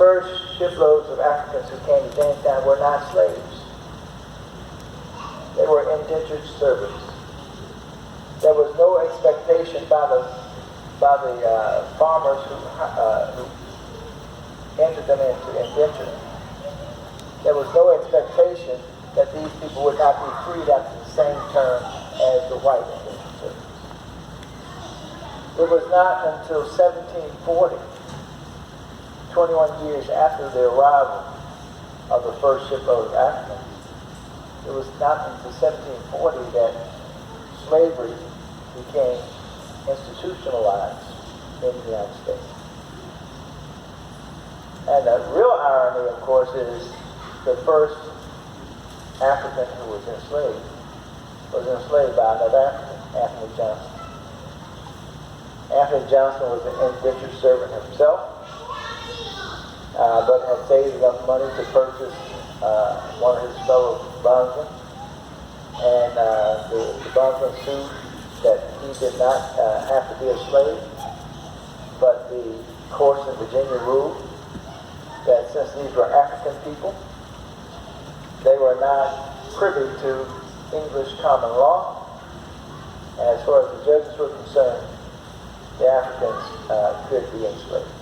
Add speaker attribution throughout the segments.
Speaker 1: first shiploads of Africans who came to Jamestown were not slaves. They were indentured servants. There was no expectation by the farmers who entered them into indenture. There was no expectation that these people would not be freed after the same term as the white indentured servants. It was not until 1740, 21 years after the arrival of the first shipload of Africans, it was not until 1740 that slavery became institutionalized in the United States. And the real irony, of course, is the first African who was enslaved by another African, Anthony Johnson. Anthony Johnson was an indentured servant himself, but had saved enough money to purchase one of his fellow bondsmen. And the bondsman sued that he did not have to be a slave, but the courts in Virginia ruled that since these were African people, they were not privy to English common law, and as far as the judges were concerned, the Africans could be enslaved.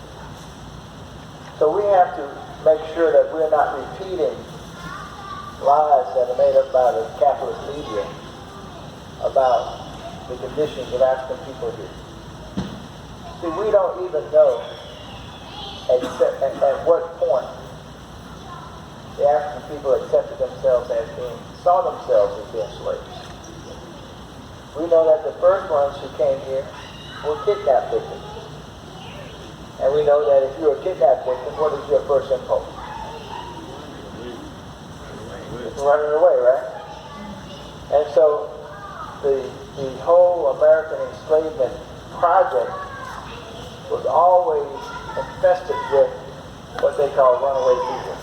Speaker 1: So we have to make sure that we're not repeating lies that are made up by the capitalist media about the conditions of African people here. See, we don't even know at what point the African people accepted themselves saw themselves as being slaves. We know that the first ones who came here were kidnapped victims. And we know that if you're a kidnapped victim, what is your first impulse? It's running away, right? And so the whole American enslavement project was always infested with what they call runaway people.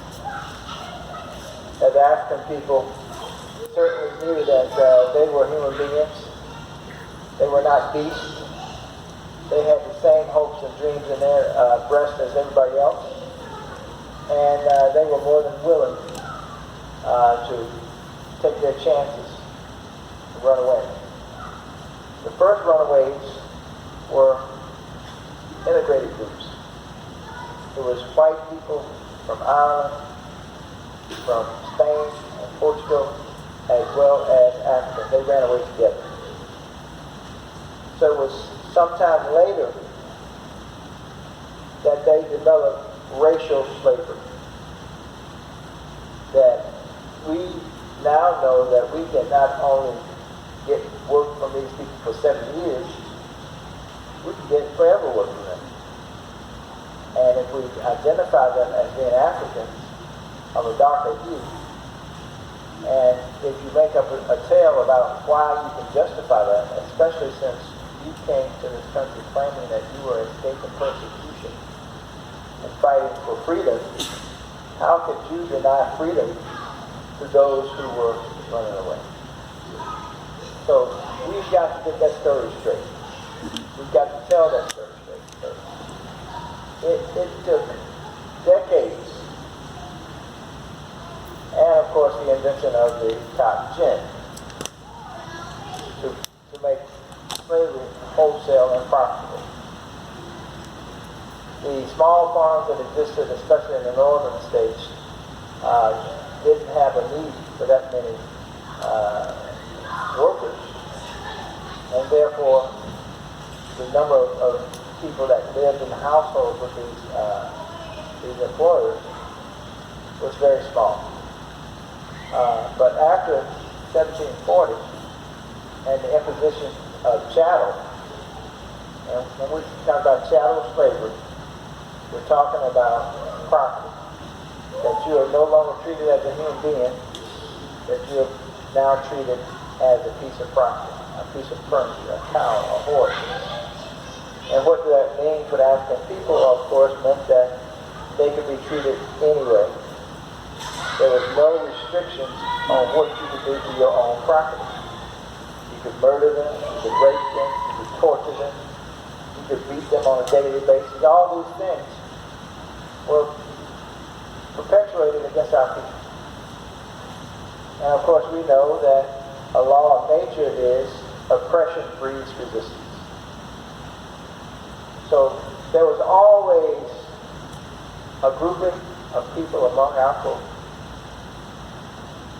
Speaker 1: And the African people certainly knew that they were human beings. They were not beasts. They had the same hopes and dreams in their breast as everybody else. And they were more than willing to take their chances to run away. The first runaways were immigrated groups. It was white people from Ireland, from Spain and Portugal, as well as Africa. They ran away together. So it was sometime later that they developed racial slavery. That we now know that we can not only get work from these people for 7 years, we can get forever work from them. And if we identify them as being Africans of a darker hue, and if you make up a tale about why you can justify that, especially since you came to this country claiming that you were escaping persecution and fighting for freedom, how could you deny freedom to those who were running away? So we've got to get that story straight. We've got to tell that story straight. It took decades, and of course the invention of the top gin to make slavery wholesale and profitable. The small farms that existed, especially in the northern states, didn't have a need for that many workers, and therefore the number of people that lived in the households with these employers was very small. But after 1740 and the imposition of chattel, and when we talk about chattel slavery, we're talking about property. That you are no longer treated as a human being, that you are now treated as a piece of property, a piece of furniture, a cow, a horse. And what did that mean for the African people? Of course, meant that they could be treated anyway. There was no restrictions on what you could do to your own property. You could murder them, you could rape them, you could torture them, you could beat them on a daily basis. All these things were perpetuated against our people. And of course we know that a law of nature is oppression breeds resistance. So there was always a grouping of people among our folk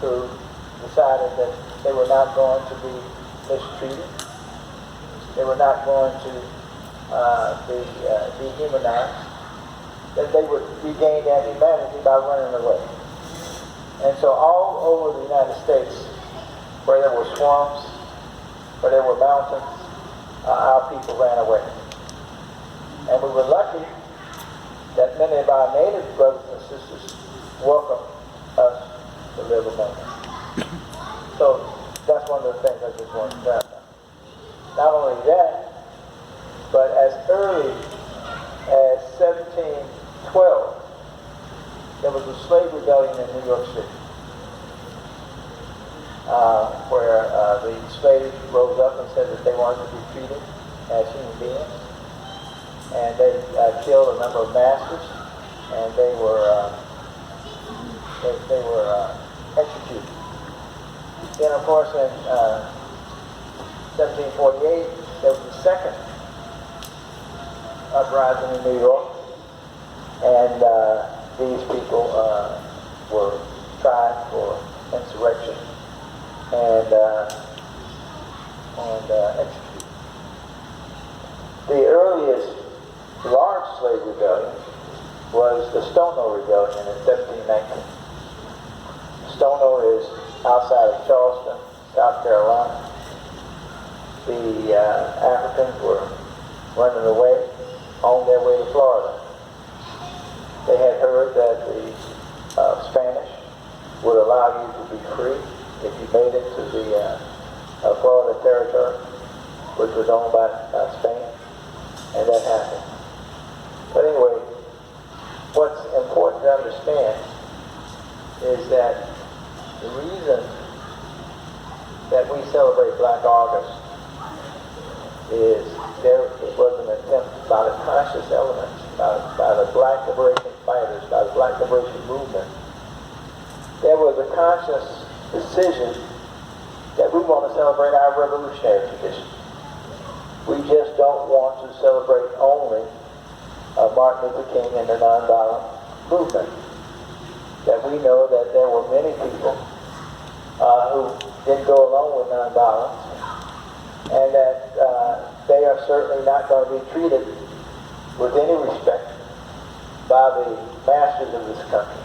Speaker 1: who decided that they were not going to be mistreated. They were not going to be dehumanized. That they would regain their humanity by running away. And so all over the United States, where there were swamps, where there were mountains, our people ran away. And we were lucky that many of our native brothers and sisters welcomed us to live among them. So that's one of the things I just wanted to clarify. Not only that, but as early as 1712, there was a slave rebellion in New York City, where the slaves rose up and said that they wanted to be treated as human beings. And they killed a number of masters, and they were executed. Then, of course, in 1748, there was the second uprising in New York, and these people were tried for insurrection and executed. The earliest large slave rebellion was the Stono Rebellion in 1719. Stono is outside of Charleston, South Carolina. The Africans were running away on their way to Florida. They had heard that the Spanish would allow you to be free if you made it to the Florida territory, which was owned by Spain, and that happened. But anyway, what's important to understand is that the reason that we celebrate Black August is there was an attempt by the conscious elements, by the Black liberation fighters, by the Black liberation movement. There was a conscious decision that we want to celebrate our revolutionary tradition. We just don't want to celebrate only Martin Luther King and the nonviolent movement. That we know that there were many people who didn't go along with nonviolence, and that they are certainly not going to be treated with any respect by the masters of this country.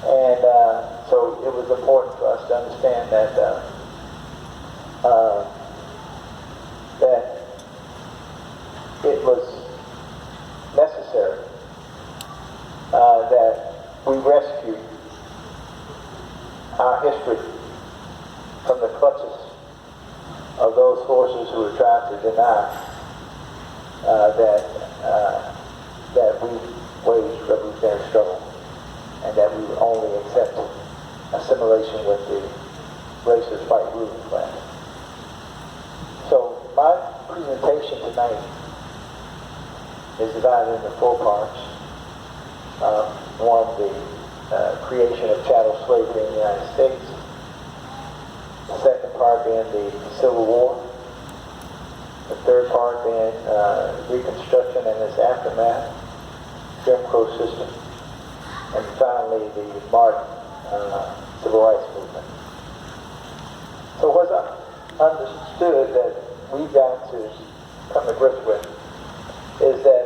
Speaker 1: And so it was important for us to understand that that it was necessary that we rescue our history from the clutches of those forces who are trying to deny that we waged revolutionary struggle and that we would only accept assimilation with the racist white ruling class. So my presentation tonight is divided into 4 parts. One, the creation of chattel slavery in the United States. The second part being the Civil War. The third part being Reconstruction and its aftermath, Jim Crow system. And finally, the modern Civil Rights Movement. So what's understood that we've got to come to grips with is that